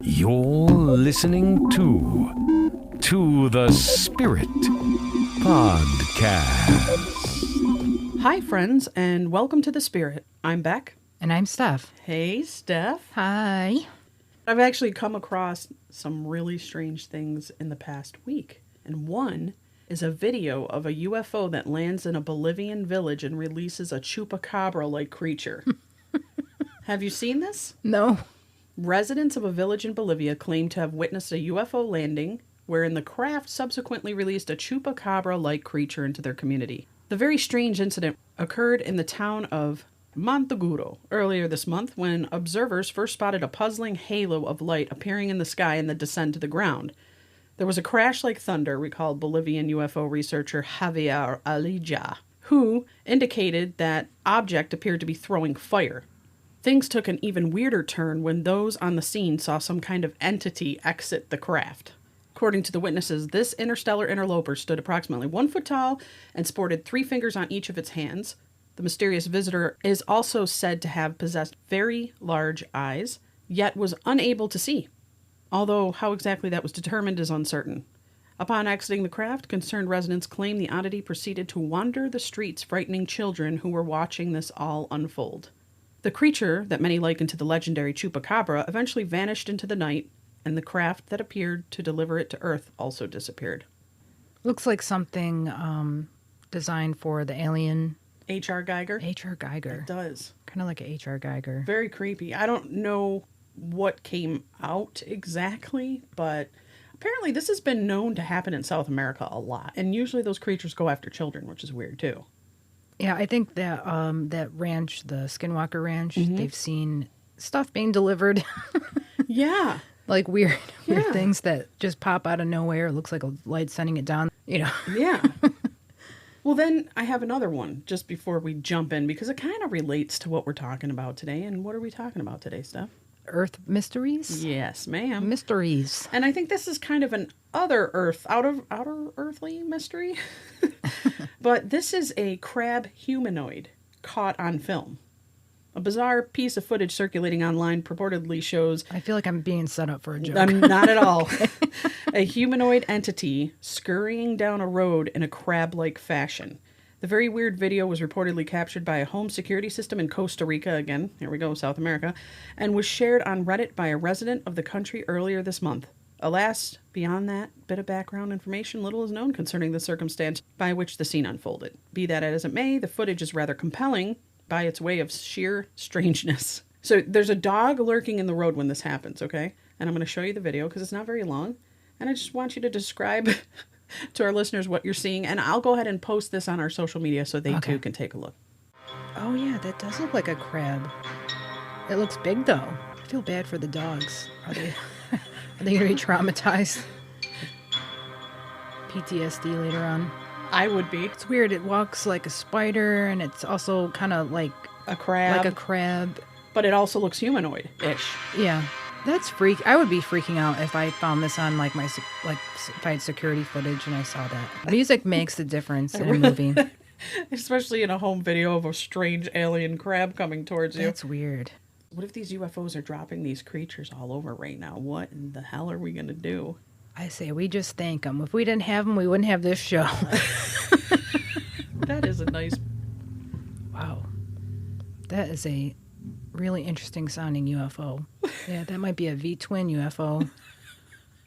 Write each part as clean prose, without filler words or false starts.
You're listening to the Spirit Podcast. Hi, friends, and welcome to The Spirit. I'm Beck. And I'm Steph. Hey, Steph. Hi. I've actually come across some really strange things in the past week. And one is a video of a UFO that lands in a Bolivian village and releases a chupacabra-like creature. Have you seen this? No. Residents of a village in Bolivia claim to have witnessed a UFO landing, wherein the craft subsequently released a chupacabra-like creature into their community. The very strange incident occurred in the town of Montaguro earlier this month when observers first spotted a puzzling halo of light appearing in the sky and then descend to the ground. There was a crash like thunder, recalled Bolivian UFO researcher Javier Alija, who indicated that object appeared to be throwing fire. Things took an even weirder turn when those on the scene saw some kind of entity exit the craft. According to the witnesses, this interstellar interloper stood approximately 1 foot tall and sported 3 fingers on each of its hands. The mysterious visitor is also said to have possessed very large eyes, yet was unable to see. Although how exactly that was determined is uncertain. Upon exiting the craft, concerned residents claim the oddity proceeded to wander the streets, frightening children who were watching this all unfold. The creature, that many liken to the legendary chupacabra, eventually vanished into the night, and the craft that appeared to deliver it to Earth also disappeared. Looks like something designed for the alien. H.R. Geiger? H.R. Geiger. It does. Kind of like a H.R. Geiger. Very creepy. I don't know what came out exactly, but apparently this has been known to happen in South America a lot. And usually those creatures go after children, which is weird too. Yeah, I think that that ranch, the Skinwalker Ranch, they've seen stuff being delivered. Yeah. Like weird things that just pop out of nowhere. It looks like a light sending it down, you know. Yeah. Well, then I have another one just before we jump in because it kind of relates to what we're talking about today. And what are we talking about today, Steph? Earth mysteries? Yes, ma'am. Mysteries. And I think this is kind of an outer earthly mystery. But this is a crab humanoid caught on film. A bizarre piece of footage circulating online purportedly shows... I feel like I'm being set up for a joke. I'm not at all. A humanoid entity scurrying down a road in a crab-like fashion. The very weird video was reportedly captured by a home security system in Costa Rica, again, here we go, South America, and was shared on Reddit by a resident of the country earlier this month. Alas, beyond that bit of background information, little is known concerning the circumstance by which the scene unfolded. Be that as it may, the footage is rather compelling by its way of sheer strangeness. So there's a dog lurking in the road when this happens, okay? And I'm going to show you the video because it's not very long. And I just want you to describe to our listeners what you're seeing. And I'll go ahead and post this on our social media so they too can take a look. Oh, yeah, that does look like a crab. It looks big, though. I feel bad for the dogs. Are they going to be traumatized? PTSD later on. I would be. It's weird. It walks like a spider, and it's also kind of like a crab. Like a crab. But it also looks humanoid-ish. Yeah. That's freak. I would be freaking out if I found this on like if I had security footage and I saw that. Music makes the difference in a movie. Especially in a home video of a strange alien crab coming towards you. That's weird. What if these UFOs are dropping these creatures all over right now? What in the hell are we going to do? I say we just thank them. If we didn't have them, we wouldn't have this show. That is a nice... Wow. That is a really interesting sounding UFO. Yeah, that might be a V-twin UFO.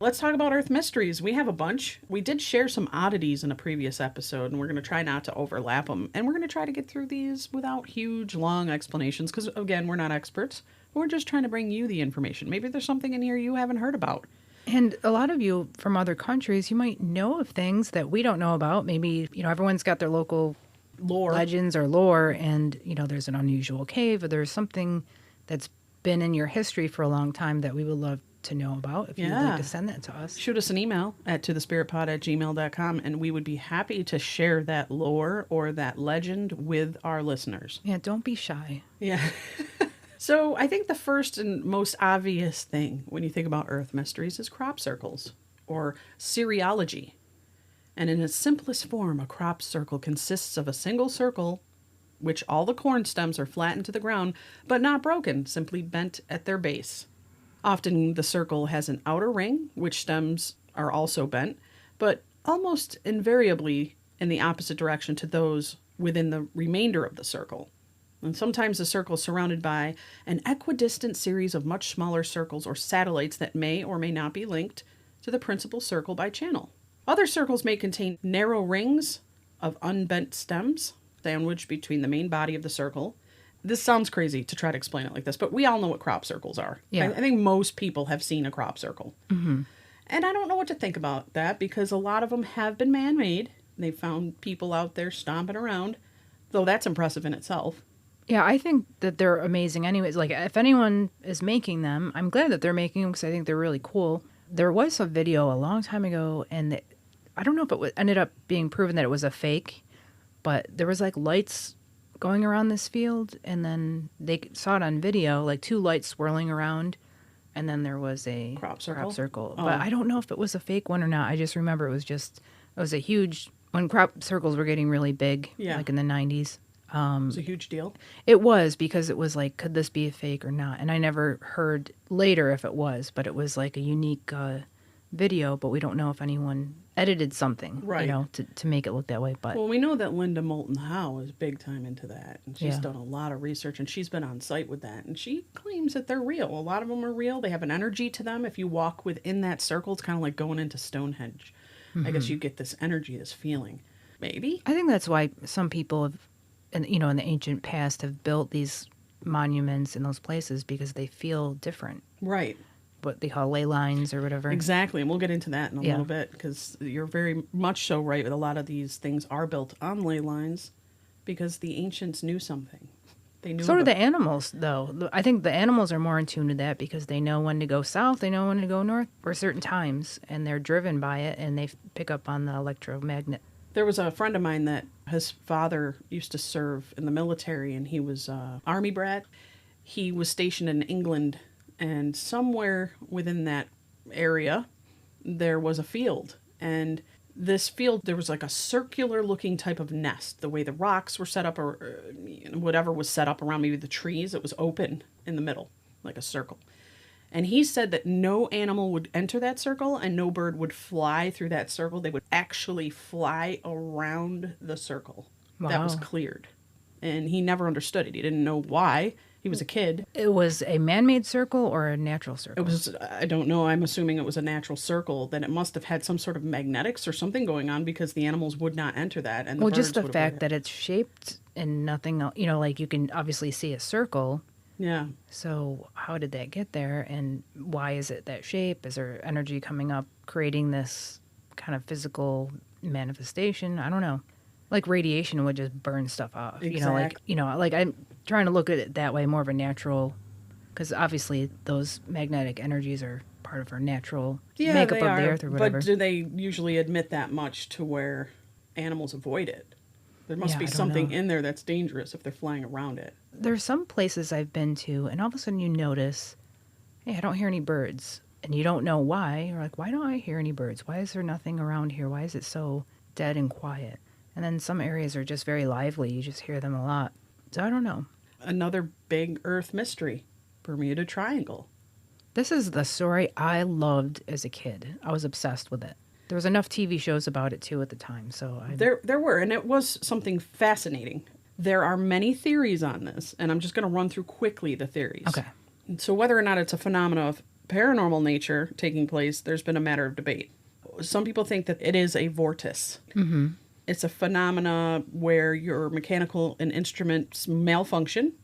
Let's talk about Earth mysteries. We have a bunch. We did share some oddities in a previous episode, and we're going to try not to overlap them. And we're going to try to get through these without huge, long explanations, because, again, we're not experts. We're just trying to bring you the information. Maybe there's something in here you haven't heard about. And a lot of you from other countries, you might know of things that we don't know about. Maybe, everyone's got their local lore, legends or lore, and, there's an unusual cave, or there's something that's been in your history for a long time that we would love to know about. If you'd like to send that to us. Shoot us an email at tothespiritpod@gmail.com, and we would be happy to share that lore or that legend with our listeners. Yeah, don't be shy. Yeah. So I think the first and most obvious thing when you think about Earth mysteries is crop circles, or cereology. And in its simplest form, a crop circle consists of a single circle which all the corn stems are flattened to the ground, but not broken, simply bent at their base. Often the circle has an outer ring, which stems are also bent, but almost invariably in the opposite direction to those within the remainder of the circle. And sometimes the circle is surrounded by an equidistant series of much smaller circles or satellites that may or may not be linked to the principal circle by channel. Other circles may contain narrow rings of unbent stems sandwiched between the main body of the circle. This sounds crazy to try to explain it like this, but we all know what crop circles are. Yeah. I think most people have seen a crop circle. Mm-hmm. And I don't know what to think about that because a lot of them have been man-made. They found people out there stomping around, though that's impressive in itself. Yeah, I think that they're amazing anyways. Like, if anyone is making them, I'm glad that they're making them because I think they're really cool. There was a video a long time ago, and I don't know if it ended up being proven that it was a fake, but there was, like, lights going around this field, and then they saw it on video, like 2 lights swirling around, and then there was a crop circle. Oh. But I don't know if it was a fake one or not. I just remember it was a huge, when crop circles were getting really big, like in the 90s. It was a huge deal. It was, because it was like, could this be a fake or not? And I never heard later if it was, but it was like a unique video, but we don't know if anyone edited something, to make it look that way. But well, we know that Linda Moulton Howe is big time into that, and she's done a lot of research, and she's been on site with that, and she claims that they're real. A lot of them are real. They have an energy to them. If you walk within that circle, it's kind of like going into Stonehenge. Mm-hmm. I guess you get this energy, this feeling. Maybe. I think that's why some people have, in the ancient past, have built these monuments in those places because they feel different. Right. What they call ley lines or whatever. Exactly, and we'll get into that in a little bit, because you're very much so right. A lot of these things are built on ley lines because the ancients knew something. They knew. So do the animals, though. I think the animals are more in tune to that because they know when to go south, they know when to go north for certain times, and they're driven by it, and they pick up on the electromagnet. There was a friend of mine that his father used to serve in the military, and he was an Army brat. He was stationed in England, and somewhere within that area, there was a field. And this field, there was like a circular-looking type of nest. The way the rocks were set up, or whatever was set up around maybe the trees, it was open in the middle, like a circle. And he said that no animal would enter that circle and no bird would fly through that circle. They would actually fly around the circle that was cleared. And he never understood it. He didn't know why. He was a kid. It was a man-made circle or a natural circle? It was, I don't know. I'm assuming it was a natural circle. Then it must have had some sort of magnetics or something going on because the animals would not enter that. And well, just the fact that it's shaped and nothing else. Like you can obviously see a circle. Yeah. So how did that get there, and why is it that shape? Is there energy coming up, creating this kind of physical manifestation? I don't know. Like radiation would just burn stuff off. Exactly. Like I'm trying to look at it that way, more of a natural, because obviously those magnetic energies are part of our natural makeup of the earth or whatever. But do they usually admit that much to where animals avoid it? There must be something in there that's dangerous if they're flying around it. There's some places I've been to, and all of a sudden you notice, hey, I don't hear any birds. And you don't know why. You're like, why don't I hear any birds? Why is there nothing around here? Why is it so dead and quiet? And then some areas are just very lively. You just hear them a lot. So I don't know. Another big Earth mystery, Bermuda Triangle. This is the story I loved as a kid. I was obsessed with it. There was enough TV shows about it, too, at the time. So There were, and it was something fascinating. There are many theories on this, and I'm just going to run through quickly the theories. Okay. So whether or not it's a phenomena of paranormal nature taking place, there's been a matter of debate. Some people think that it is a vortice. Mm-hmm. It's a phenomena where your mechanical and instruments malfunction,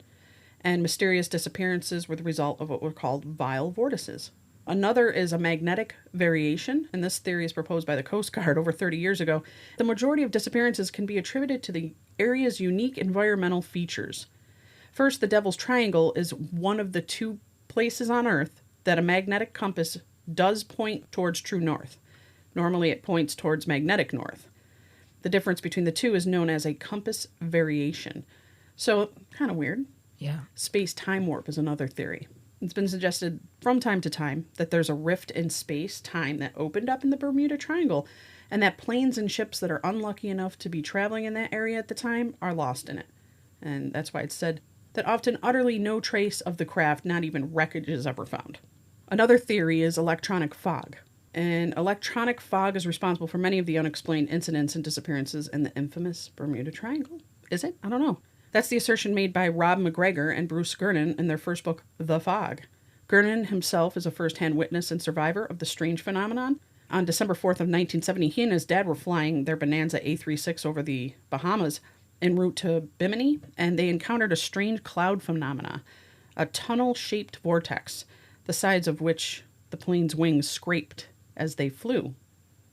and mysterious disappearances were the result of what were called vile vortices. Another is a magnetic variation, and this theory is proposed by the Coast Guard over 30 years ago. The majority of disappearances can be attributed to the area's unique environmental features. First, the Devil's Triangle is one of the 2 places on Earth that a magnetic compass does point towards true north. Normally, it points towards magnetic north. The difference between the 2 is known as a compass variation. So, kind of weird. Yeah. Space-time warp is another theory. It's been suggested from time to time that there's a rift in space-time that opened up in the Bermuda Triangle, and that planes and ships that are unlucky enough to be traveling in that area at the time are lost in it. And that's why it's said that often utterly no trace of the craft, not even wreckage, is ever found. Another theory is electronic fog. And electronic fog is responsible for many of the unexplained incidents and disappearances in the infamous Bermuda Triangle. Is it? I don't know. That's the assertion made by Rob McGregor and Bruce Gernon in their first book, The Fog. Gernon himself is a first-hand witness and survivor of the strange phenomenon. On December 4th of 1970, he and his dad were flying their Bonanza A36 over the Bahamas en route to Bimini, and they encountered a strange cloud phenomena, a tunnel-shaped vortex, the sides of which the plane's wings scraped as they flew.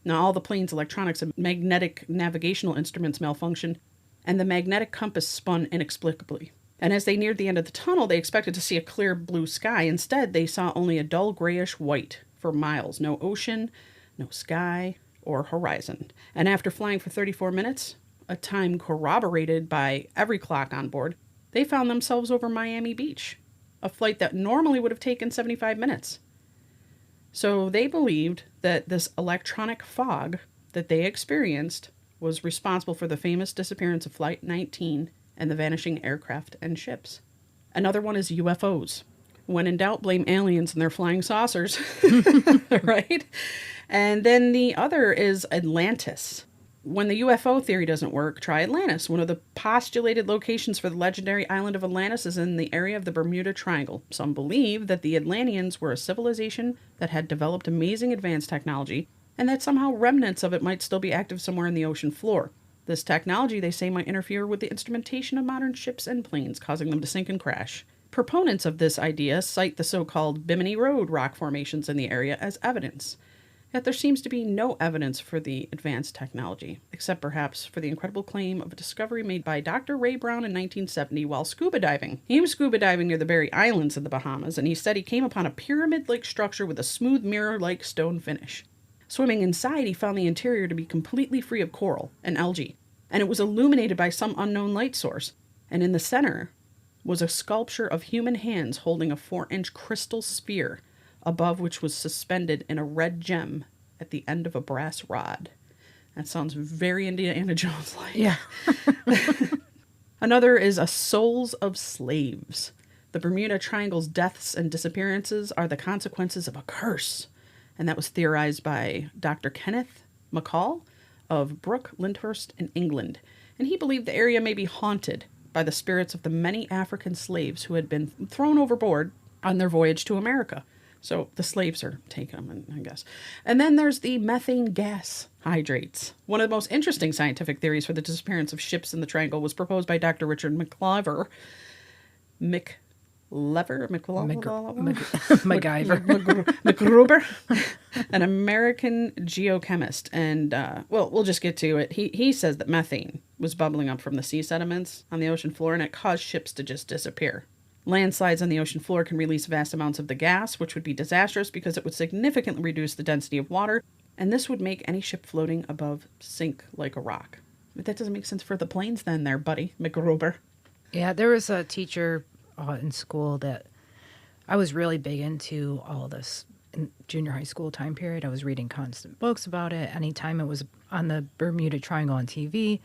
Now, all the plane's electronics and magnetic navigational instruments malfunctioned, and the magnetic compass spun inexplicably. And as they neared the end of the tunnel, they expected to see a clear blue sky. Instead, they saw only a dull grayish white for miles. No ocean, no sky, or horizon. And after flying for 34 minutes, a time corroborated by every clock on board, they found themselves over Miami Beach, a flight that normally would have taken 75 minutes. So they believed that this electronic fog that they experienced was responsible for the famous disappearance of Flight 19 and the vanishing aircraft and ships. Another one is UFOs. When in doubt, blame aliens and their flying saucers, right? And then the other is Atlantis. When the UFO theory doesn't work, try Atlantis. One of the postulated locations for the legendary island of Atlantis is in the area of the Bermuda Triangle. Some believe that the Atlanteans were a civilization that had developed amazing advanced technology, and that somehow remnants of it might still be active somewhere in the ocean floor. This technology, they say, might interfere with the instrumentation of modern ships and planes, causing them to sink and crash. Proponents of this idea cite the so-called Bimini Road rock formations in the area as evidence. Yet there seems to be no evidence for the advanced technology, except perhaps for the incredible claim of a discovery made by Dr. Ray Brown in 1970 while scuba diving. He was scuba diving near the Berry Islands in the Bahamas, and he said he came upon a pyramid-like structure with a smooth mirror-like stone finish. Swimming inside, he found the interior to be completely free of coral and algae, and it was illuminated by some unknown light source. And in the center was a sculpture of human hands holding a 4-inch crystal sphere, above which was suspended in a red gem at the end of a brass rod. That sounds very Indiana Jones-like. Yeah. Another is a souls of slaves. The Bermuda Triangle's deaths and disappearances are the consequences of a curse. And that was theorized by Dr. Kenneth McCall of Brook, Lyndhurst in England. And he believed the area may be haunted by the spirits of the many African slaves who had been thrown overboard on their voyage to America. So the slaves are taking them, I guess. And then there's the methane gas hydrates. One of the most interesting scientific theories for the disappearance of ships in the Triangle was proposed by Dr. Richard McGruber, an American geochemist. And, we'll just get to it. He says that methane was bubbling up from the sea sediments on the ocean floor, and it caused ships to just disappear. Landslides on the ocean floor can release vast amounts of the gas, which would be disastrous because it would significantly reduce the density of water, and this would make any ship floating above sink like a rock. But that doesn't make sense for the planes then there, buddy, McGruber. Yeah, there was a teacher in school that I was really big into all this in junior high school time period. I was reading constant books about it. Anytime it was on the Bermuda Triangle on TV,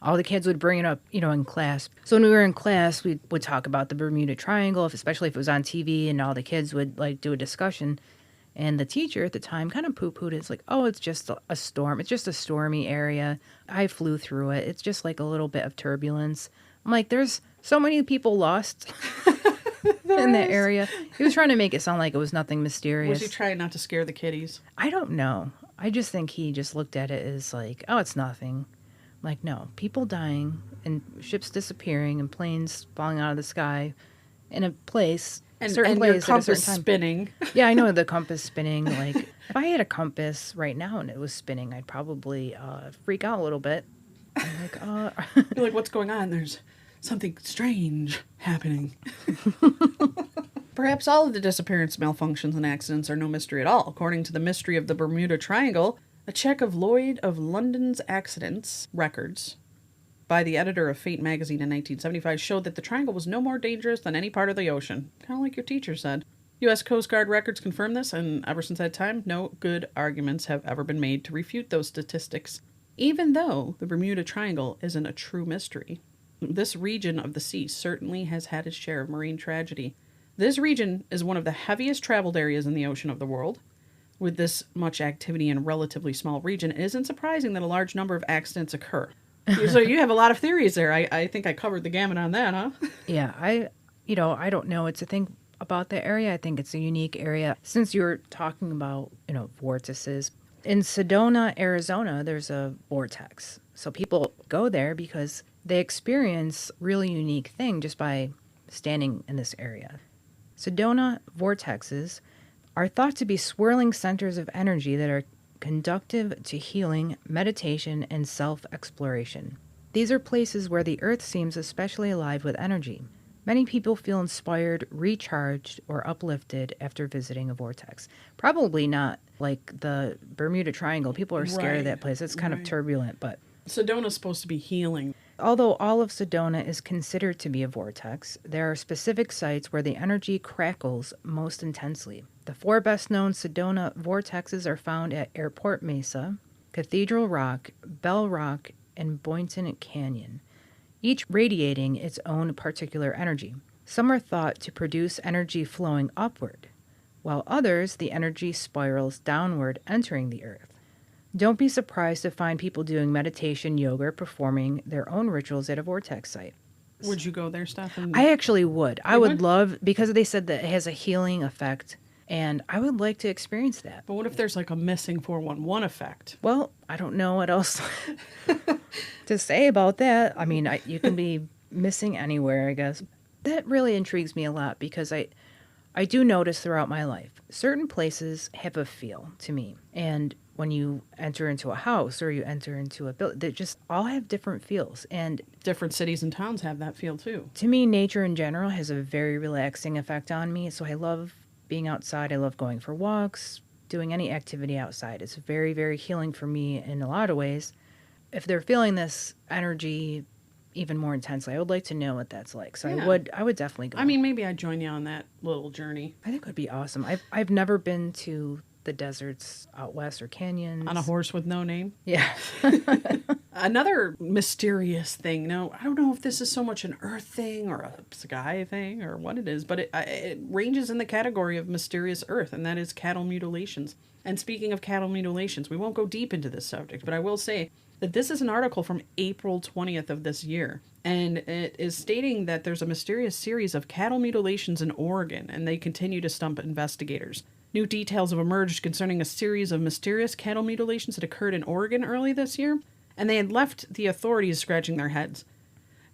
all the kids would bring it up, in class. So when we were in class, we would talk about the Bermuda Triangle, especially if it was on TV, and all the kids would do a discussion. And the teacher at the time kind of poo-pooed it. It's like, oh, it's just a storm. It's just a stormy area. I flew through it. It's just like a little bit of turbulence. I'm like, there's so many people lost in that area. He was trying to make it sound like it was nothing mysterious. Was he trying not to scare the kiddies? I don't know. I just think he just looked at it as like, oh, it's nothing. Like, no, people dying and ships disappearing and planes falling out of the sky in a place, and place your at a compass certain time. Spinning. Yeah, I know the compass spinning. Like, if I had a compass right now and it was spinning, I'd probably freak out a little bit. I'm like, You're like, what's going on? There's something strange happening. Perhaps all of the disappearance, malfunctions, and accidents are no mystery at all. According to the mystery of the Bermuda Triangle, a check of Lloyd of London's accidents records by the editor of Fate magazine in 1975 showed that the Triangle was no more dangerous than any part of the ocean. Kind of like your teacher said. U.S. Coast Guard records confirm this, and ever since that time, no good arguments have ever been made to refute those statistics. Even though the Bermuda Triangle isn't a true mystery, this region of the sea certainly has had its share of marine tragedy, This region is one of the heaviest traveled areas in the ocean of the world. With this much activity in a relatively small region, it isn't surprising that a large number of accidents occur. So you have a lot of theories there. I think I covered the gamut on that, huh? Yeah, I don't know. It's a thing about the area. I think it's a unique area. Since you're talking about, vortices, in Sedona, Arizona, there's a vortex. So people go there because they experience really unique thing just by standing in this area. Sedona vortexes are thought to be swirling centers of energy that are conducive to healing, meditation, and self-exploration. These are places where the earth seems especially alive with energy. Many people feel inspired, recharged, or uplifted after visiting a vortex. Probably not like the Bermuda Triangle. People are scared of that place. It's kind of turbulent, but... Sedona's supposed to be healing. Although all of Sedona is considered to be a vortex, there are specific sites where the energy crackles most intensely. The 4 best-known Sedona vortexes are found at Airport Mesa, Cathedral Rock, Bell Rock, and Boynton Canyon, each radiating its own particular energy. Some are thought to produce energy flowing upward, while others, the energy spirals downward, entering the earth. Don't be surprised to find people doing meditation, yoga, or performing their own rituals at a vortex site. Would you go there, Steph? I actually would. I would love, because they said that it has a healing effect, and I would like to experience that. But what if there's like a missing 411 effect? Well, I don't know what else to say about that. I mean, you can be missing anywhere, I guess. That really intrigues me a lot because I do notice throughout my life, certain places have a feel to me. And when you enter into a house or you enter into a building, they just all have different feels. And different cities and towns have that feel too. To me, nature in general has a very relaxing effect on me. So I love being outside. I love going for walks, doing any activity outside. It's very, very healing for me in a lot of ways. If they're feeling this energy even more intensely, I would like to know what that's like. So yeah. I would definitely go. I mean, maybe I'd join you on that little journey. I think it would be awesome. I've never been to the deserts out west or canyons. On a horse with no name? Yeah. Another mysterious thing. Now, I don't know if this is so much an earth thing or a sky thing or what it is, but it ranges in the category of mysterious earth, and that is cattle mutilations. And speaking of cattle mutilations, we won't go deep into this subject, but I will say that this is an article from April 20th of this year, and it is stating that there's a mysterious series of cattle mutilations in Oregon, and they continue to stump investigators. New details have emerged concerning a series of mysterious cattle mutilations that occurred in Oregon early this year, and they had left the authorities scratching their heads.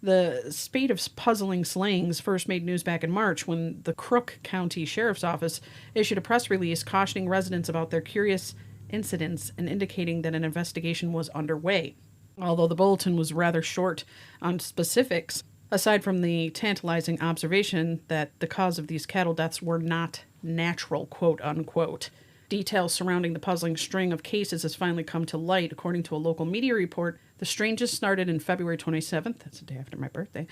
The spate of puzzling slayings first made news back in March when the Crook County Sheriff's Office issued a press release cautioning residents about their curious incidents and indicating that an investigation was underway. Although the bulletin was rather short on specifics, aside from the tantalizing observation that the cause of these cattle deaths were not natural, quote-unquote. Details surrounding the puzzling string of cases has finally come to light. According to a local media report, the strangest started in February 27th, that's the day after my birthday,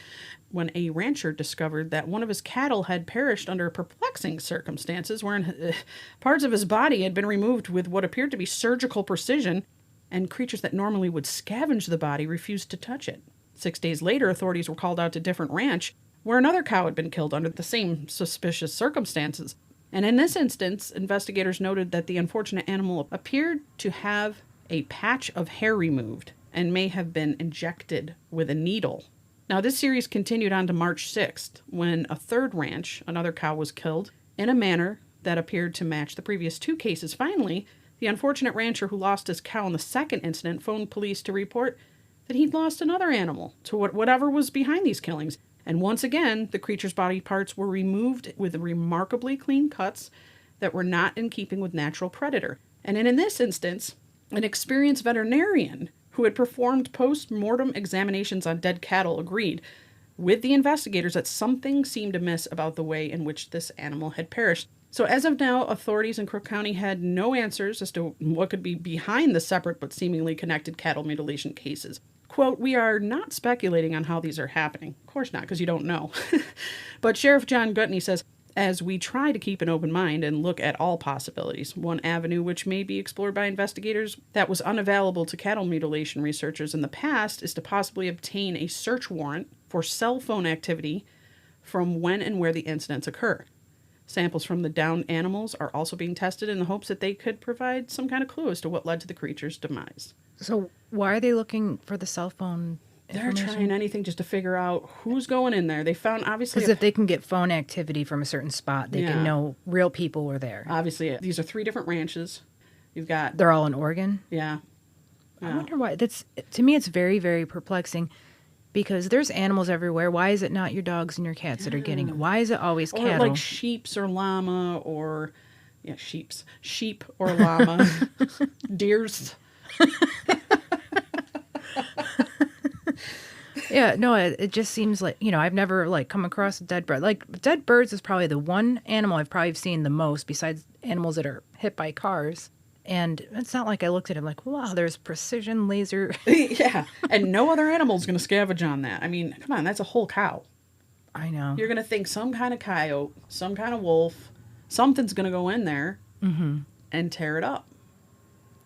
when a rancher discovered that one of his cattle had perished under perplexing circumstances, wherein parts of his body had been removed with what appeared to be surgical precision, and creatures that normally would scavenge the body refused to touch it. 6 days later, authorities were called out to a different ranch, where another cow had been killed under the same suspicious circumstances. And in this instance, investigators noted that the unfortunate animal appeared to have a patch of hair removed and may have been injected with a needle. Now, this series continued on to March 6th, when a third ranch, another cow, was killed in a manner that appeared to match the previous 2 cases. Finally, the unfortunate rancher who lost his cow in the second incident phoned police to report that he'd lost another animal to whatever was behind these killings. And once again, the creature's body parts were removed with remarkably clean cuts that were not in keeping with natural predator. And in this instance, an experienced veterinarian who had performed post-mortem examinations on dead cattle agreed with the investigators that something seemed amiss about the way in which this animal had perished. So as of now, authorities in Crook County had no answers as to what could be behind the separate but seemingly connected cattle mutilation cases. Quote, "We are not speculating on how these are happening." Of course not, because you don't know. But Sheriff John Gutney says, as we try to keep an open mind and look at all possibilities, one avenue which may be explored by investigators that was unavailable to cattle mutilation researchers in the past is to possibly obtain a search warrant for cell phone activity from when and where the incidents occur. Samples from the downed animals are also being tested in the hopes that they could provide some kind of clue as to what led to the creature's demise. So why are they looking for the cell phone They're information? trying anything just to figure out who's going in there. They found, obviously... Because if they can get phone activity from a certain spot, they can know real people were there. Obviously, these are 3 different ranches. You've got... They're all in Oregon? Yeah. I wonder why. To me, it's very, very perplexing. Because there's animals everywhere. Why is it not your dogs and your cats that are getting it? Why is it always cattle? Or like sheeps or llama or... Yeah, sheep or llama. Deers. Yeah, no, it just seems like, I've never come across a dead bird. Like, dead birds is probably the one animal I've probably seen the most besides animals that are hit by cars. And it's not like I looked at him like, wow, there's precision laser. Yeah, and no other animal's going to scavenge on that. I mean, come on, that's a whole cow. I know. You're going to think some kind of coyote, some kind of wolf, something's going to go in there and tear it up.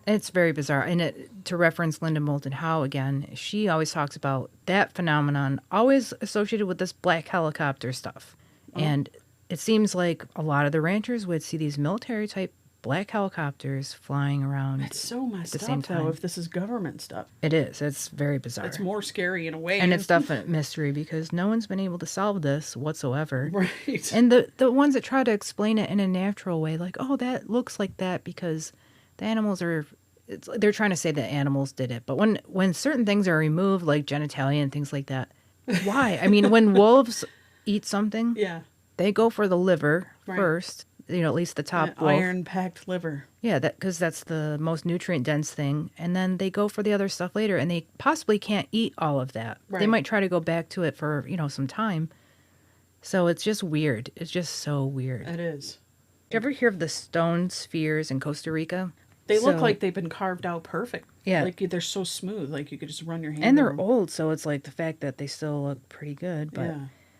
It's very bizarre. And to reference Linda Moulton Howe again, she always talks about that phenomenon always associated with this black helicopter stuff. Oh. And it seems like a lot of the ranchers would see these military type black helicopters flying around. It's so messed at the same up, time. though, if this is government stuff. It is. It's very bizarre. It's more scary in a way. And it's definitely a mystery because no one's been able to solve this whatsoever. Right. And the ones that try to explain it in a natural way, like, oh, that looks like that because the animals are... they're trying to say that animals did it. But when certain things are removed, like genitalia and things like that, why? I mean, when wolves eat something, they go for the liver first. At least the top wolf. Iron-packed liver. Yeah, because that's the most nutrient-dense thing. And then they go for the other stuff later, and they possibly can't eat all of that. Right. They might try to go back to it for, some time. So it's just weird. It's just so weird. It is. Did you ever hear of the stone spheres in Costa Rica? They look like they've been carved out perfect. Yeah. Like they're so smooth, like you could just run your hand And they're over them. old, so it's like the fact that they still look pretty good. But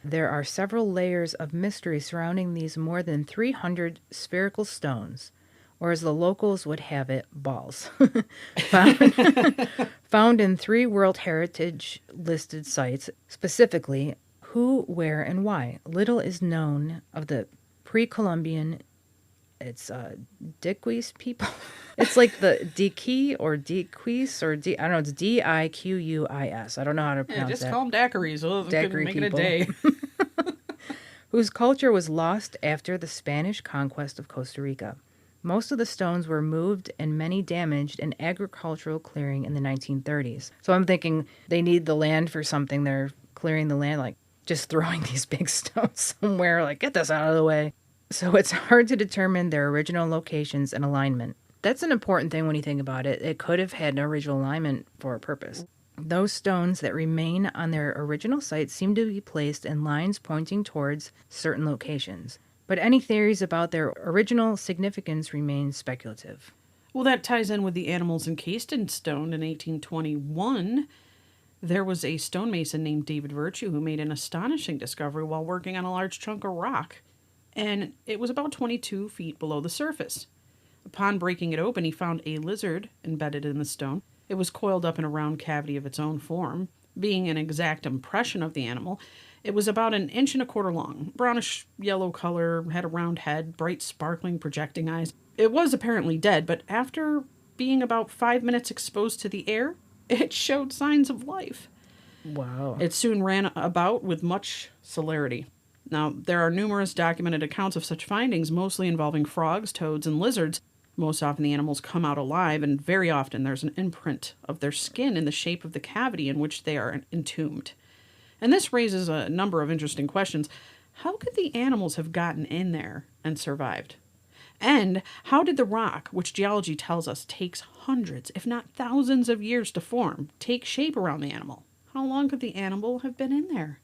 there are several layers of mystery surrounding these more than 300 spherical stones, or as the locals would have it, balls, found in 3 World Heritage listed sites. Specifically, who, where, and why. Little is known of the pre-Columbian, it's Diquis people. It's like the Diqui or Diquis or I don't know, it's Diquis. I don't know how to pronounce just that. Call them daiquiris. Well, Daiquiri make it a people. day. Whose culture was lost after the Spanish conquest of Costa Rica. Most of the stones were moved and many damaged in agricultural clearing in the 1930s. So I'm thinking they need the land for something. They're clearing the land, like just throwing these big stones somewhere, like get this out of the way. So it's hard to determine their original locations and alignment. That's an important thing when you think about it. It could have had an original alignment for a purpose. Those stones that remain on their original site seem to be placed in lines pointing towards certain locations. But any theories about their original significance remain speculative. Well, that ties in with the animals encased in stone. In 1821, there was a stonemason named David Virtue who made an astonishing discovery while working on a large chunk of rock. And it was about 22 feet below the surface. Upon breaking it open, he found a lizard embedded in the stone. It was coiled up in a round cavity of its own form. Being an exact impression of the animal, it was about 1.25 inches long, brownish yellow color, had a round head, bright sparkling projecting eyes. It was apparently dead, but after being about 5 minutes exposed to the air, it showed signs of life. Wow. It soon ran about with much celerity. Now, there are numerous documented accounts of such findings, mostly involving frogs, toads, and lizards. Most often the animals come out alive, and very often there's an imprint of their skin in the shape of the cavity in which they are entombed. And this raises a number of interesting questions. How could the animals have gotten in there and survived? And how did the rock, which geology tells us takes hundreds, if not thousands of years to form, take shape around the animal? How long could the animal have been in there?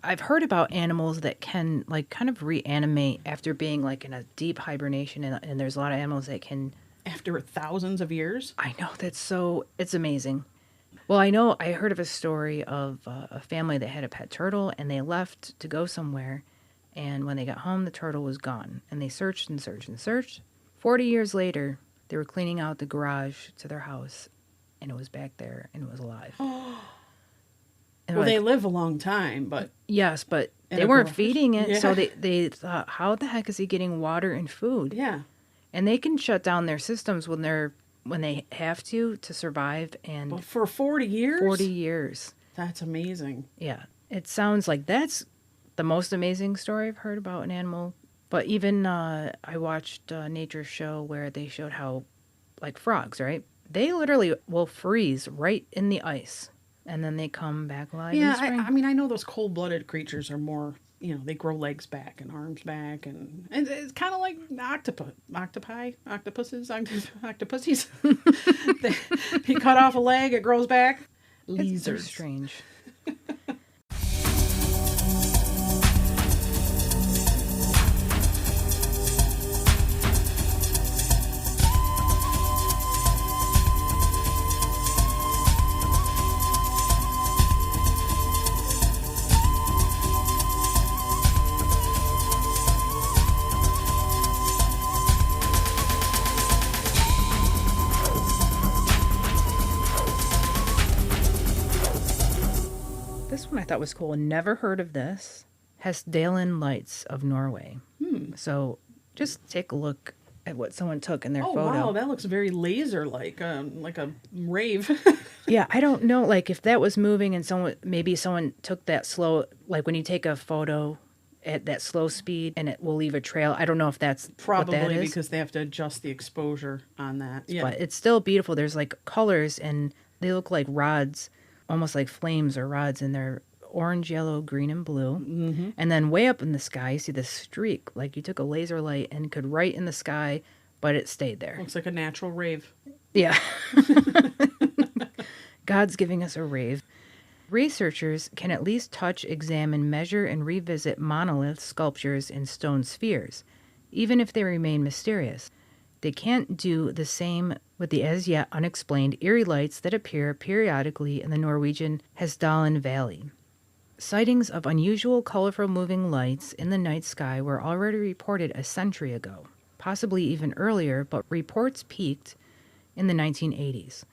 I've heard about animals that can kind of reanimate after being in a deep hibernation, and there's a lot of animals that can... After thousands of years? I know, it's amazing. Well, I heard of a story of a family that had a pet turtle, and they left to go somewhere, and when they got home, the turtle was gone, and they searched and searched and searched. 40 years later, they were cleaning out the garage to their house, and it was back there, and it was alive. Well, they live a long time, but... Yes, but in They a weren't garage. feeding it, so Yeah. they thought, how the heck is he getting water and food? Yeah. And they can shut down their systems when they have to survive. But And for 40 years? 40 years. That's amazing. Yeah. It sounds like that's the most amazing story I've heard about an animal. But even I watched a nature show where they showed how, like frogs, right? They literally will freeze right in the ice, and then they come back alive in the Yeah, spring. I mean, I know those cold-blooded creatures are more, they grow legs back and arms back, and it's kind of like octopuses. You cut off a leg, it grows back. It's very Lizards. strange. This one I thought was cool. Never heard of this. Hesdalen Lights of Norway. So just take a look at what someone took in their Oh, photo. wow, that looks very laser-like a rave. Yeah, I don't know, like if that was moving and someone took that slow, like when you take a photo at that slow speed and it will leave a trail. I don't know if that's what that Probably is, because they have to adjust the exposure on that. Yeah. but it's still beautiful. There's like colors and they look like rods, almost like flames or rods, and they're orange, yellow, green, and blue. Mm-hmm. And then way up in the sky, you see this streak, like you took a laser light and could write in the sky, but it stayed there. Looks like a natural rave. Yeah. God's giving us a rave. Researchers can at least touch, examine, measure, and revisit monolith sculptures and stone spheres, even if they remain mysterious. They can't do the same with the as yet unexplained eerie lights that appear periodically in the Norwegian Hesdalen Valley. Sightings of unusual, colorful moving lights in the night sky were already reported a century ago, possibly even earlier, but reports peaked in the 1980s.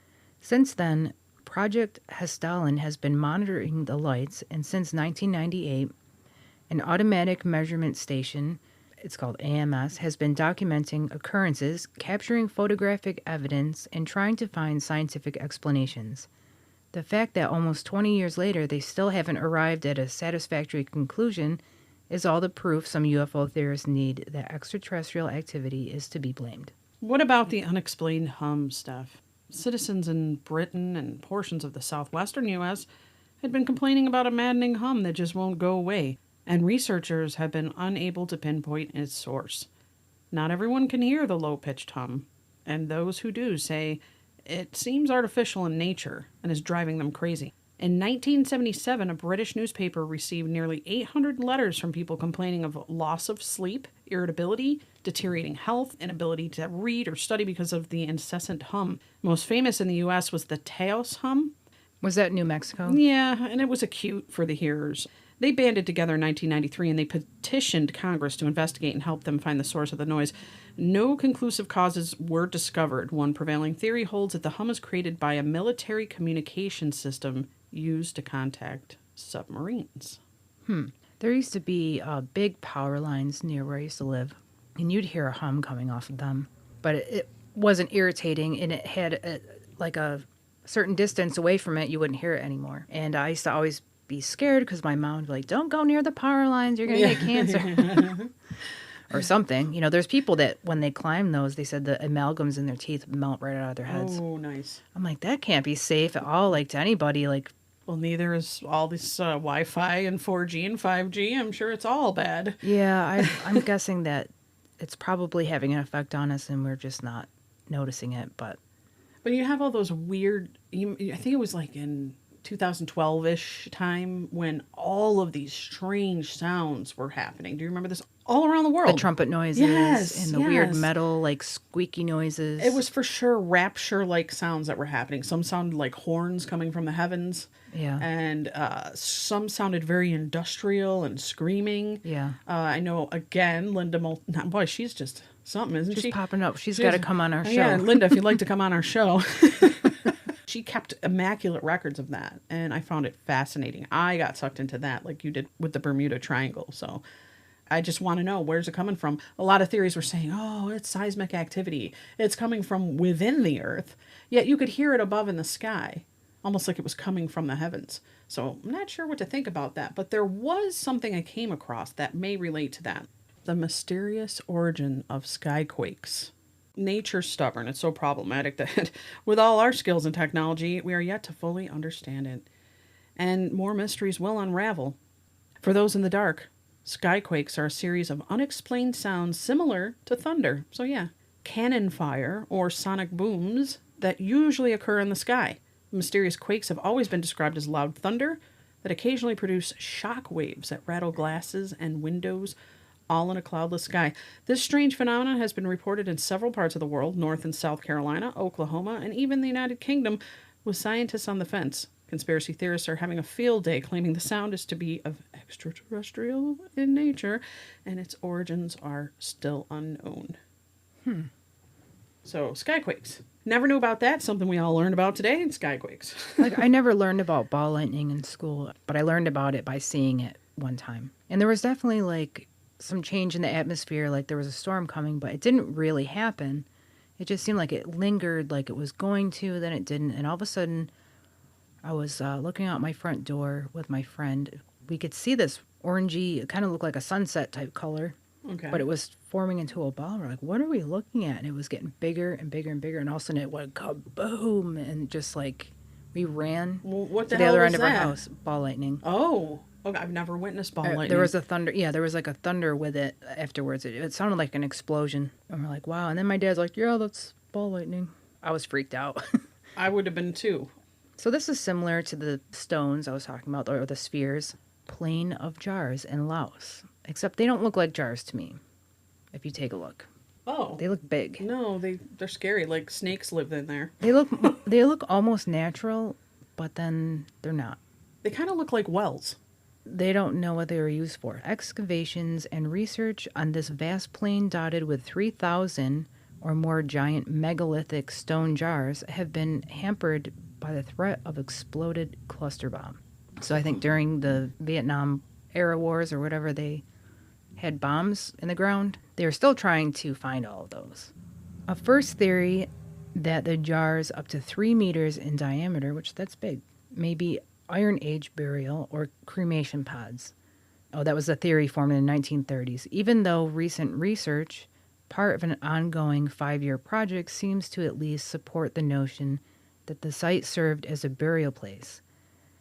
Since then, Project Hesdalen has been monitoring the lights, and since 1998, an automatic measurement station, it's called AMS, has been documenting occurrences, capturing photographic evidence, and trying to find scientific explanations. The fact that almost 20 years later they still haven't arrived at a satisfactory conclusion is all the proof some UFO theorists need that extraterrestrial activity is to be blamed. What about the unexplained hum stuff? Citizens in Britain and portions of the southwestern U.S. had been complaining about a maddening hum that just won't go away, and researchers have been unable to pinpoint its source. Not everyone can hear the low-pitched hum, and those who do say it seems artificial in nature and is driving them crazy. In 1977, a British newspaper received nearly 800 letters from people complaining of loss of sleep, irritability, deteriorating health, inability to read or study because of the incessant hum. Most famous in the U.S. was the Taos hum. Was that New Mexico? Yeah, and it was acute for the hearers. They banded together in 1993 and they petitioned Congress to investigate and help them find the source of the noise. No conclusive causes were discovered. One prevailing theory holds that the hum is created by a military communication system used to contact submarines. There used to be big power lines near where I used to live, and you'd hear a hum coming off of them. But it wasn't irritating, and it had a certain distance away from it, you wouldn't hear it anymore. And I used to always be scared because my mom would be like, don't go near the power lines, you're going to get cancer. Or something. You know, there's people that when they climb those, they said the amalgams in their teeth melt right out of their heads. Oh, nice. I'm like, that can't be safe at all, like to anybody. Like, Well, neither is all this Wi-Fi and 4G and 5G. I'm sure it's all bad. yeah, I'm guessing that it's probably having an effect on us and we're just not noticing it. But you have all those weird, I think it was like in 2012-ish time when all of these strange sounds were happening. Do you remember this? All around the world. the trumpet noises Yes, and the weird yes. metal, like squeaky noises. It was for sure rapture-like sounds that were happening. Some sounded like horns coming from the heavens. Yeah. And some sounded very industrial and screaming. Yeah. I know, again, Linda boy, she's just something, isn't Just she? popping up. She's She's- got to come on our show. Yeah, Linda, if you'd like to come on our show. She kept immaculate records of that, and I found it fascinating. I got sucked into that like you did with the Bermuda Triangle. So I just want to know, where's it coming from? A lot of theories were saying, oh, it's seismic activity. It's coming from within the earth. Yet you could hear it above in the sky, almost like it was coming from the heavens. So I'm not sure what to think about that, but there was something I came across that may relate to that. The mysterious origin of skyquakes. Nature's stubborn. It's so problematic that with all our skills and technology, we are yet to fully understand it. And more mysteries will unravel. For those in the dark, skyquakes are a series of unexplained sounds similar to thunder. So yeah, cannon fire or sonic booms that usually occur in the sky. Mysterious quakes have always been described as loud thunder that occasionally produce shock waves that rattle glasses and windows, all in a cloudless sky. This strange phenomenon has been reported in several parts of the world, North and South Carolina, Oklahoma, and even the United Kingdom, with scientists on the fence. Conspiracy theorists are having a field day, claiming the sound is to be of extraterrestrial in nature, and its origins are still unknown. So, skyquakes. Never knew about that. Something we all learned about today, skyquakes. Like, I never learned about ball lightning in school, but I learned about it by seeing it one time. And there was definitely, like, some change in the atmosphere, like there was a storm coming, but it didn't really happen. It just seemed like it lingered, like it was going to, then it didn't. And all of a sudden, I was looking out my front door with my friend. We could see this orangey, it kind of looked like a sunset type color, Okay. but it was forming into a ball. We're like, what are we looking at? And it was getting bigger and bigger and bigger, and all of a sudden it went kaboom, and just like we ran Well, what to the the hell other was end of our that? house. Ball lightning. Oh, okay. I've never witnessed ball lightning. There was a thunder. Yeah, there was like a thunder with it afterwards. It sounded like an explosion. And we're like, wow. And then my dad's like, yeah, that's ball lightning. I was freaked out. I would have been too. So this is similar to the stones I was talking about, or the spheres. Plain of jars in Laos. Except they don't look like jars to me, if you take a look. Oh. They look big. No, they're scary. Like snakes live in there. They look almost natural, but then they're not. They kind of look like wells. They don't know what they were used for. Excavations and research on this vast plain dotted with 3,000 or more giant megalithic stone jars have been hampered by the threat of exploded cluster bomb. So I think during the Vietnam era wars or whatever, they had bombs in the ground. They were still trying to find all of those. A first theory that the jars up to 3 meters in diameter, which that's big, may be Iron Age burial or cremation pods. Oh, that was a theory formed in the 1930s. Even though recent research, part of an ongoing 5-year project, seems to at least support the notion that the site served as a burial place.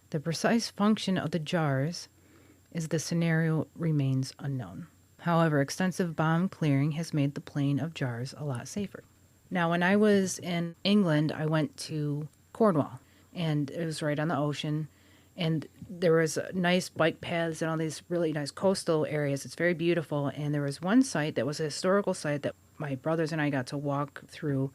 The precise function of the jars is the scenario remains unknown. However, extensive bomb clearing has made the plain of jars a lot safer. Now, when I was in England, I went to Cornwall, and it was right on the ocean, and there was nice bike paths and all these really nice coastal areas. It's very beautiful, and there was one site that was a historical site that my brothers and I got to walk through,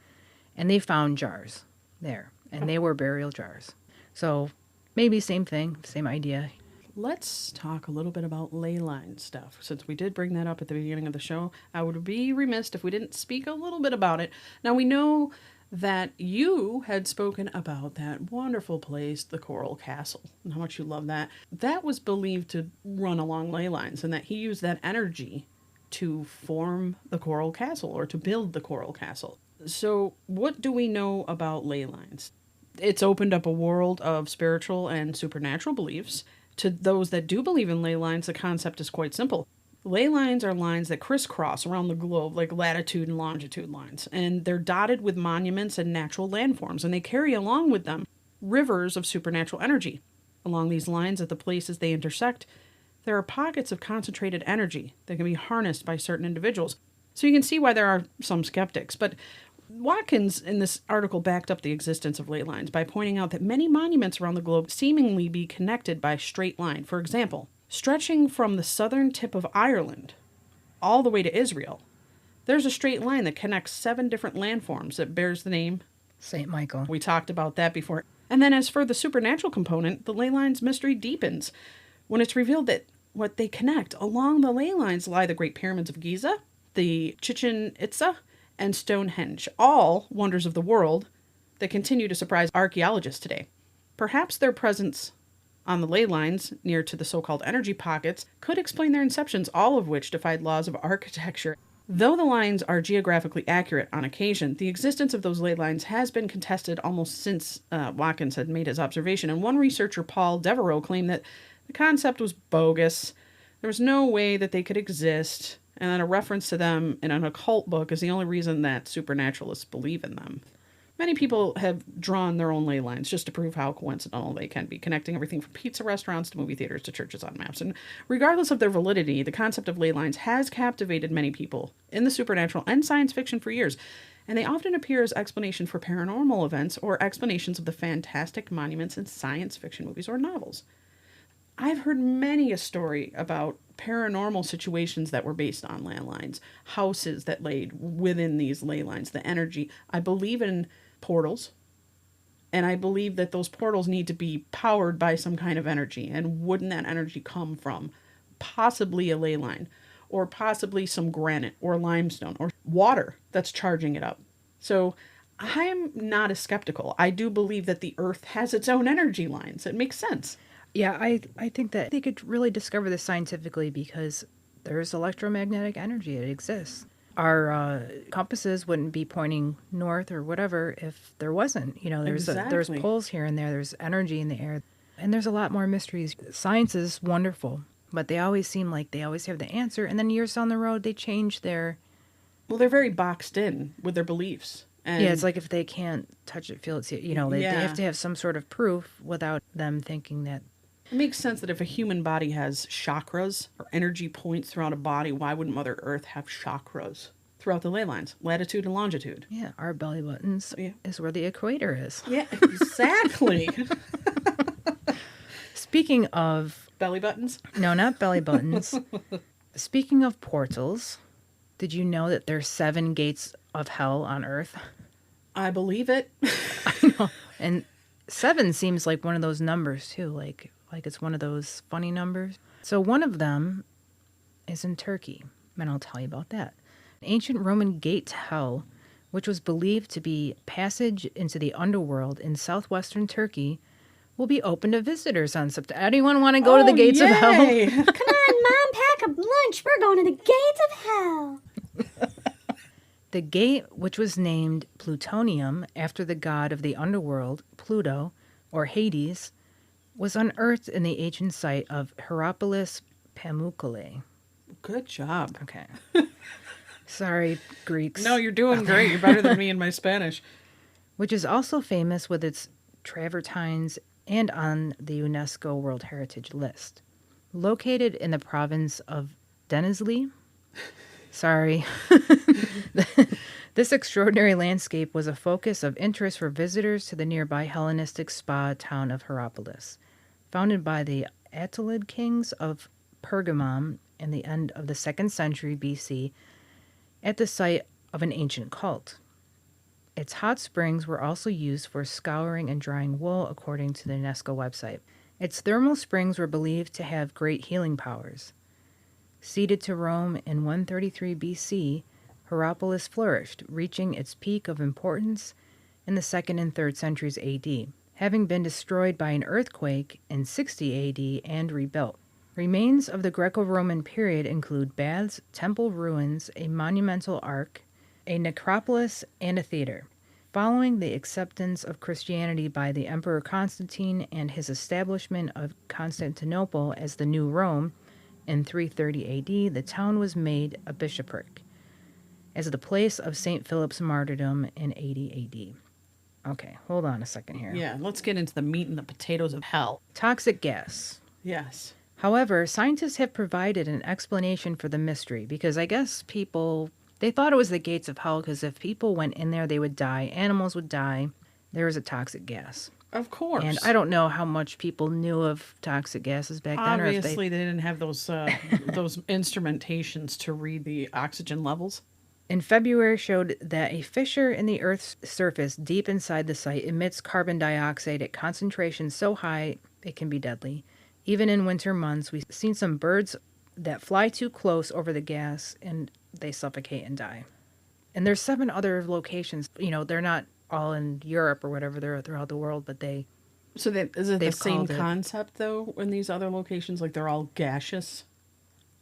and they found jars there, and they were burial jars. So maybe same thing, same idea. Let's talk a little bit about ley line stuff. Since we did bring that up at the beginning of the show, I would be remiss if we didn't speak a little bit about it. Now, we know that you had spoken about that wonderful place, the Coral Castle, and how much you love that. That was believed to run along ley lines, and that he used that energy to form the Coral Castle, or to build the Coral Castle. So what do we know about ley lines? It's opened up a world of spiritual and supernatural beliefs. To those that do believe in ley lines, the concept is quite simple. Ley lines are lines that crisscross around the globe like latitude and longitude lines, and they're dotted with monuments and natural landforms, and they carry along with them rivers of supernatural energy. Along these lines, at the places they intersect, there are pockets of concentrated energy that can be harnessed by certain individuals. So you can see why there are some skeptics, but Watkins in this article backed up the existence of ley lines by pointing out that many monuments around the globe seemingly be connected by a straight line. For example, stretching from the southern tip of Ireland all the way to Israel, there's a straight line that connects 7 different landforms that bears the name St. Michael. We talked about that before. And then as for the supernatural component, the ley line's mystery deepens when it's revealed that what they connect along the ley lines lie the Great Pyramids of Giza, the Chichen Itza, and Stonehenge, all wonders of the world, that continue to surprise archaeologists today. Perhaps their presence on the ley lines near to the so-called energy pockets could explain their inceptions, all of which defied laws of architecture. Though the lines are geographically accurate on occasion, the existence of those ley lines has been contested almost since Watkins had made his observation, and one researcher, Paul Devereaux, claimed that the concept was bogus. There was no way that they could exist, and that a reference to them in an occult book is the only reason that supernaturalists believe in them. Many people have drawn their own ley lines just to prove how coincidental they can be, connecting everything from pizza restaurants to movie theaters to churches on maps. And regardless of their validity, the concept of ley lines has captivated many people in the supernatural and science fiction for years, and they often appear as explanation for paranormal events or explanations of the fantastic monuments in science fiction movies or novels. I've heard many a story about paranormal situations that were based on landlines, houses that laid within these ley lines, the energy. I believe in portals, and I believe that those portals need to be powered by some kind of energy. And wouldn't that energy come from possibly a ley line, or possibly some granite or limestone or water that's charging it up? So I am not as skeptical. I do believe that the earth has its own energy lines. It makes sense. Yeah, I think that they could really discover this scientifically because there's electromagnetic energy. It exists. Our compasses wouldn't be pointing north or whatever if there wasn't. You know, there's poles here and there. There's energy in the air. And there's a lot more mysteries. Science is wonderful, but they always seem like they always have the answer. And then years down the road, they change their... Well, they're very boxed in with their beliefs. And yeah, it's like if they can't touch it, feel it, see it. You know, they have to have some sort of proof without them thinking that... It makes sense that if a human body has chakras or energy points throughout a body, why wouldn't Mother Earth have chakras throughout the ley lines, latitude and longitude? Yeah, our belly buttons is where the equator is. Yeah, exactly. Speaking of... Belly buttons? No, not belly buttons. Speaking of portals, did you know that there's 7 gates of hell on Earth? I believe it. I know. And 7 seems like one of those numbers, too, like it's one of those funny numbers. So one of them is in Turkey, and I'll tell you about that. An ancient Roman gate to hell, which was believed to be passage into the underworld in southwestern Turkey, will be open to visitors on September. Anyone want to go to the gates of hell? Come on, Mom, pack up lunch. We're going to the gates of hell. The gate, which was named Plutonium after the god of the underworld, Pluto, or Hades, was unearthed in the ancient site of Hierapolis, Pamukkale. Good job. Okay. Sorry, Greeks. No, you're doing great. You're better than me in my Spanish. Which is also famous with its travertines and on the UNESCO World Heritage List. Located in the province of Denizli. Sorry. This extraordinary landscape was a focus of interest for visitors to the nearby Hellenistic spa town of Hierapolis, founded by the Attalid kings of Pergamum in the end of the 2nd century BC at the site of an ancient cult. Its hot springs were also used for scouring and drying wool, according to the UNESCO website. Its thermal springs were believed to have great healing powers. Ceded to Rome in 133 BC, Hierapolis flourished, reaching its peak of importance in the 2nd and 3rd centuries AD, having been destroyed by an earthquake in 60 AD and rebuilt. Remains of the Greco-Roman period include baths, temple ruins, a monumental arch, a necropolis, and a theater. Following the acceptance of Christianity by the Emperor Constantine and his establishment of Constantinople as the new Rome in 330 AD, the town was made a bishopric as the place of St. Philip's martyrdom in 80 AD. Okay, hold on a second here. Yeah, let's get into the meat and the potatoes of hell. Toxic gas. Yes. However, scientists have provided an explanation for the mystery because I guess people, they thought it was the gates of hell because if people went in there, they would die. Animals would die. There was a toxic gas. Of course. And I don't know how much people knew of toxic gases back then. Obviously, they didn't have those those instrumentations to read the oxygen levels. In February showed that a fissure in the Earth's surface deep inside the site emits carbon dioxide at concentrations so high it can be deadly. Even in winter months, we've seen some birds that fly too close over the gas and they suffocate and die. And there's 7 other locations. You know, they're not all in Europe or whatever. They're throughout the world, but they So is it the They've same called it- concept, though, in these other locations? Like, they're all gaseous,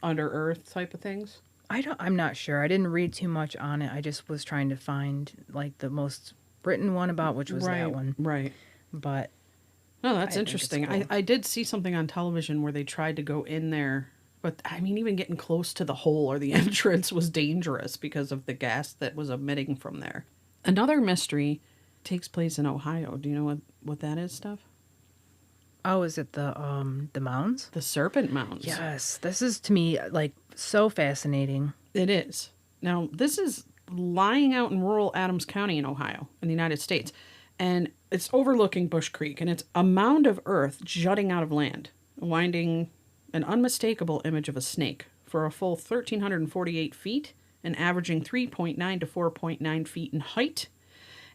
under earth type of things? I'm not sure. I didn't read too much on it. I just was trying to find like the most written one about, which was that one. Right. But No, that's I think it's interesting. cool. I did see something on television where they tried to go in there, but I mean, even getting close to the hole or the entrance was dangerous because of the gas that was emitting from there. Another mystery takes place in Ohio. Do you know what that is, Steph? oh, is it the mounds? The Serpent Mounds. Yes, this is to me like so fascinating. It is. Now, this is lying out in rural Adams County in Ohio, in the United States. And it's overlooking Bush Creek, and it's a mound of earth jutting out of land, winding an unmistakable image of a snake for a full 1,348 feet and averaging 3.9 to 4.9 feet in height.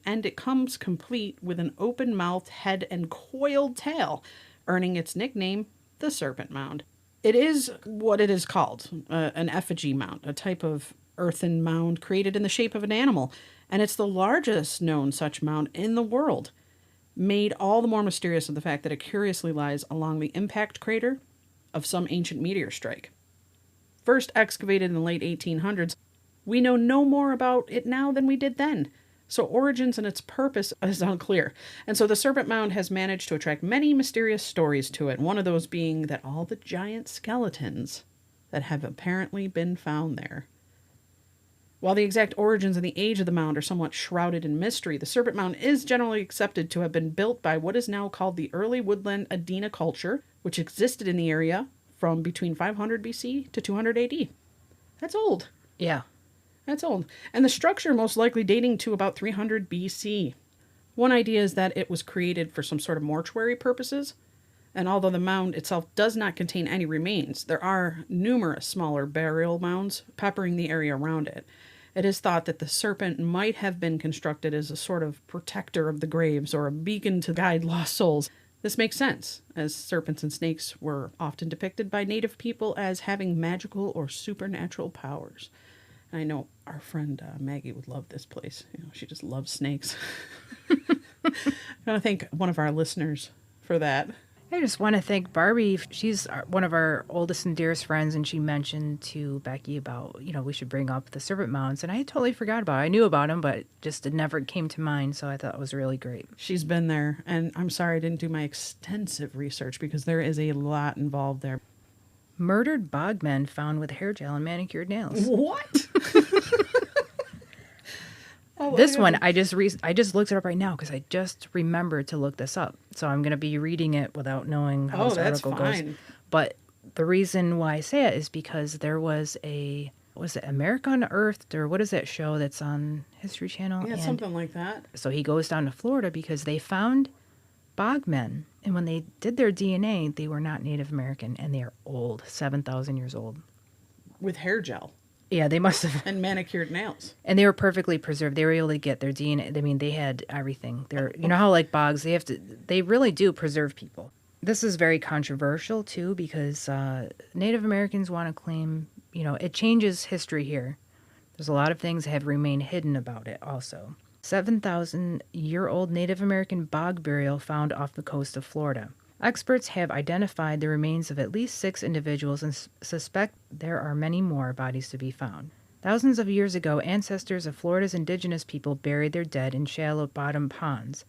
And it comes complete with an open-mouthed head and coiled tail, earning its nickname, the Serpent Mound. It is what it is called, an effigy mound, a type of earthen mound created in the shape of an animal, and it's the largest known such mound in the world, made all the more mysterious of the fact that it curiously lies along the impact crater of some ancient meteor strike. First excavated in the late 1800s, we know no more about it now than we did then. So origins and its purpose is unclear. And so the Serpent Mound has managed to attract many mysterious stories to it, one of those being that all the giant skeletons that have apparently been found there. While the exact origins and the age of the mound are somewhat shrouded in mystery, the Serpent Mound is generally accepted to have been built by what is now called the early woodland Adena culture, which existed in the area from between 500 BC to 200 AD. That's old. Yeah. That's old. And the structure most likely dating to about 300 BC. One idea is that it was created for some sort of mortuary purposes. And although the mound itself does not contain any remains, there are numerous smaller burial mounds peppering the area around it. It is thought that the serpent might have been constructed as a sort of protector of the graves or a beacon to guide lost souls. This makes sense, as serpents and snakes were often depicted by native people as having magical or supernatural powers. I know our friend Maggie would love this place. You know, she just loves snakes. I want to thank one of our listeners for that. I just want to thank Barbie. She's one of our oldest and dearest friends, and she mentioned to Becky about, we should bring up the Serpent Mounds, and I totally forgot about it. I knew about them, but it never came to mind, so I thought it was really great. She's been there, and I'm sorry I didn't do my extensive research because there is a lot involved there. Murdered bogmen found with hair gel and manicured nails. What? This one, I just looked it up right now because I just remembered to look this up. So I'm going to be reading it without knowing how this article goes. But the reason why I say it is because there was was it America Unearthed, or what is that show that's on History Channel? Yeah, and something like that. so he goes down to Florida because they found bogmen. And when they did their DNA, they were not Native American, and they are old, 7,000 years old. With hair gel. Yeah, they must have. And manicured nails. And they were perfectly preserved. They were able to get their DNA. I mean, they had everything. They're, how like bogs, they really do preserve people. This is very controversial too because Native Americans want to claim, it changes history here. There's a lot of things that have remained hidden about it also. 7,000-year-old Native American bog burial found off the coast of Florida. Experts have identified the remains of at least 6 individuals and suspect there are many more bodies to be found. Thousands of years ago, ancestors of Florida's indigenous people buried their dead in shallow bottom ponds.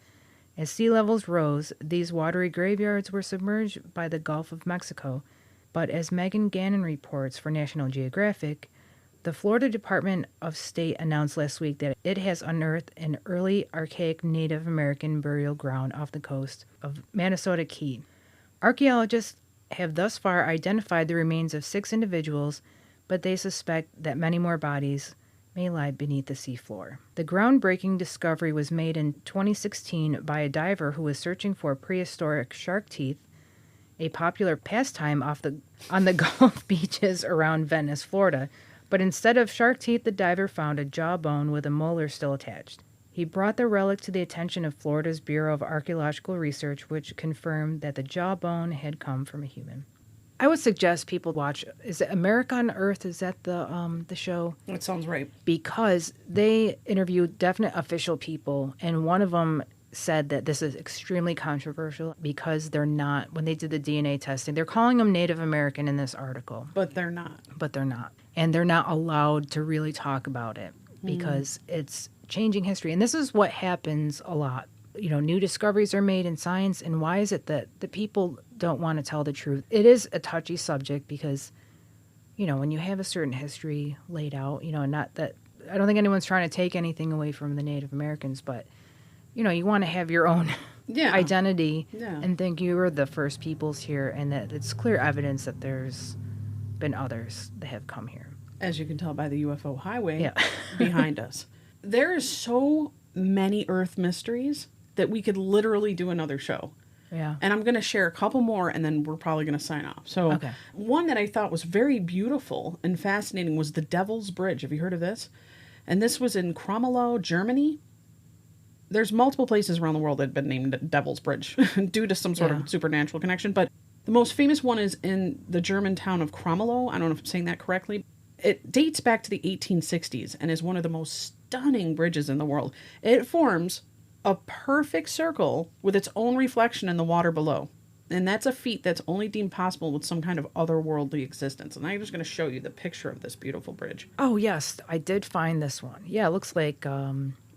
As sea levels rose, these watery graveyards were submerged by the Gulf of Mexico. But as Megan Gannon reports for National Geographic, the Florida Department of State announced last week that it has unearthed an early archaic Native American burial ground off the coast of Minnesota Key. Archaeologists have thus far identified the remains of 6 individuals, but they suspect that many more bodies may lie beneath the seafloor. The groundbreaking discovery was made in 2016 by a diver who was searching for prehistoric shark teeth, a popular pastime on the Gulf beaches around Venice, Florida. But instead of shark teeth, the diver found a jawbone with a molar still attached. He brought the relic to the attention of Florida's Bureau of Archaeological Research, which confirmed that the jawbone had come from a human. I would suggest people watch. Is it America on Earth? Is that the show? That sounds right. Because they interviewed definite official people, and one of them said that this is extremely controversial because they're not, when they did the DNA testing, they're calling them Native American in this article. But they're not. But they're not. And they're not allowed to really talk about it because it's changing history. And this is what happens a lot. You know, new discoveries are made in science, and why is it that the people don't want to tell the truth? It is a touchy subject because, you know, when you have a certain history laid out, you know, not that, I don't think anyone's trying to take anything away from the Native Americans, but you know, you want to have your own identity and think you were the first peoples here, and that it's clear evidence that there's been others that have come here. As you can tell by the UFO highway behind us. There is so many Earth mysteries that we could literally do another show. Yeah. And I'm going to share a couple more, and then we're probably going to sign off. So one that I thought was very beautiful and fascinating was the Devil's Bridge. Have you heard of this? And this was in Kromelo, Germany. There's multiple places around the world that have been named Devil's Bridge due to some sort of supernatural connection. But the most famous one is in the German town of Kromelo. I don't know if I'm saying that correctly. It dates back to the 1860s and is one of the most stunning bridges in the world. It forms a perfect circle with its own reflection in the water below. And that's a feat that's only deemed possible with some kind of otherworldly existence. And I'm just going to show you the picture of this beautiful bridge. Oh, yes. I did find this one. Yeah, it looks like...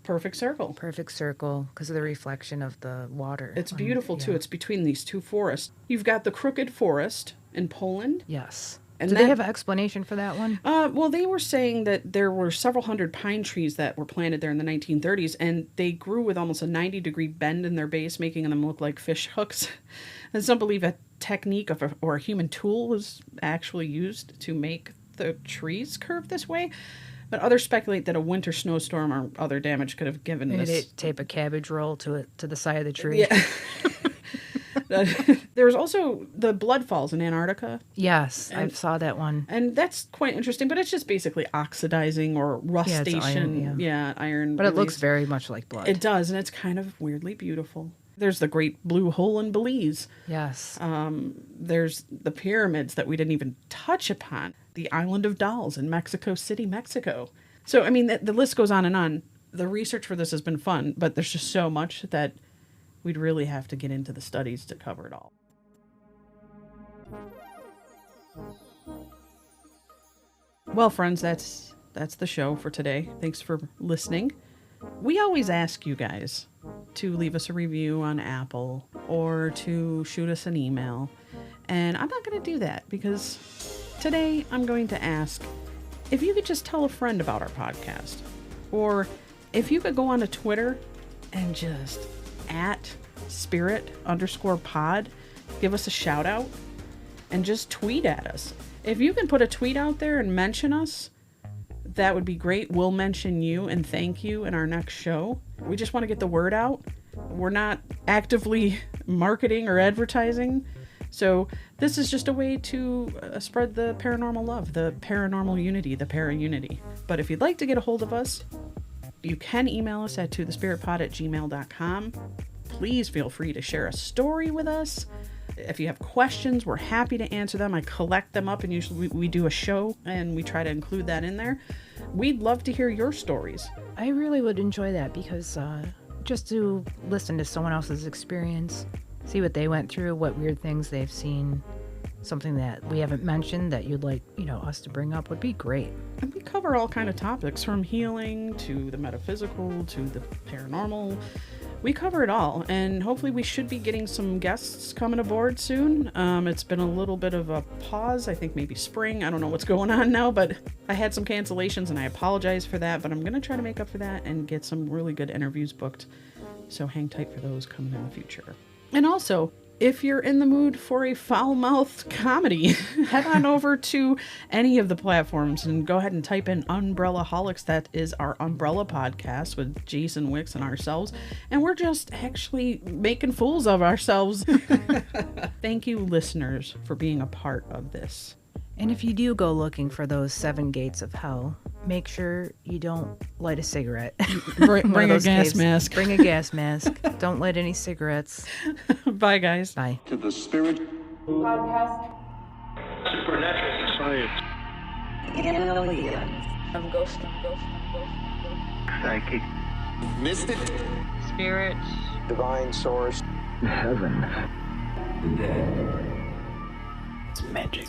perfect circle. Perfect circle because of the reflection of the water. It's beautiful, too. It's between these two forests. You've got the Crooked Forest in Poland. Yes. And Did they have an explanation for that one? Well, they were saying that there were several hundred pine trees that were planted there in the 1930s, and they grew with almost a 90-degree bend in their base, making them look like fish hooks. And some believe a technique or a human tool was actually used to make the trees curve this way. But others speculate that a winter snowstorm or other damage could have given Maybe this. they tape a cabbage roll to the side of the tree. Yeah. There's also the Blood Falls in Antarctica. Yes, I saw that one. And that's quite interesting, but it's just basically oxidizing or rustation. Iron. But it looks very much like blood. It does, and it's kind of weirdly beautiful. There's the Great Blue Hole in Belize. Yes. There's the pyramids that we didn't even touch upon. The Island of Dolls in Mexico City, Mexico. So, I mean, the list goes on and on. The research for this has been fun, but there's just so much that we'd really have to get into the studies to cover it all. Well, friends, that's the show for today. Thanks for listening. We always ask you guys to leave us a review on Apple or to shoot us an email. And I'm not going to do that because today I'm going to ask if you could just tell a friend about our podcast. Or if you could go on to Twitter and just @spirit_pod, give us a shout out and just tweet at us. If you can put a tweet out there and mention us, that would be great. We'll mention you and thank you in our next show. We just want to get the word out. We're not actively marketing or advertising. So this is just a way to spread the paranormal love, the paranormal unity, the para-unity. But if you'd like to get a hold of us, you can email us at tothespiritpod@gmail.com. Please feel free to share a story with us. If you have questions, we're happy to answer them. I collect them up, and usually we do a show, and we try to include that in there. We'd love to hear your stories. I really would enjoy that because just to listen to someone else's experience, see what they went through, what weird things they've seen, something that we haven't mentioned that you'd like, us to bring up would be great. And we cover all kind of topics, from healing to the metaphysical to the paranormal. We cover it all, and hopefully we should be getting some guests coming aboard soon. It's been a little bit of a pause. I think maybe spring. I don't know what's going on now, but I had some cancellations, and I apologize for that, but I'm going to try to make up for that and get some really good interviews booked. So hang tight for those coming in the future. And also, if you're in the mood for a foul-mouthed comedy, head on over to any of the platforms and go ahead and type in Umbrellaholics. That is our Umbrella podcast with Jason Wicks and ourselves. And we're just actually making fools of ourselves. Thank you, listeners, for being a part of this. And if you do go looking for those 7 gates of hell, make sure you don't light a cigarette. Bring a gas mask. Bring a gas mask. Don't light any cigarettes. Bye, guys. Bye. To the Spirit Podcast. Supernatural science. Psychic. Mystic. Spirit. Divine source. Heaven. The dead. It's magic.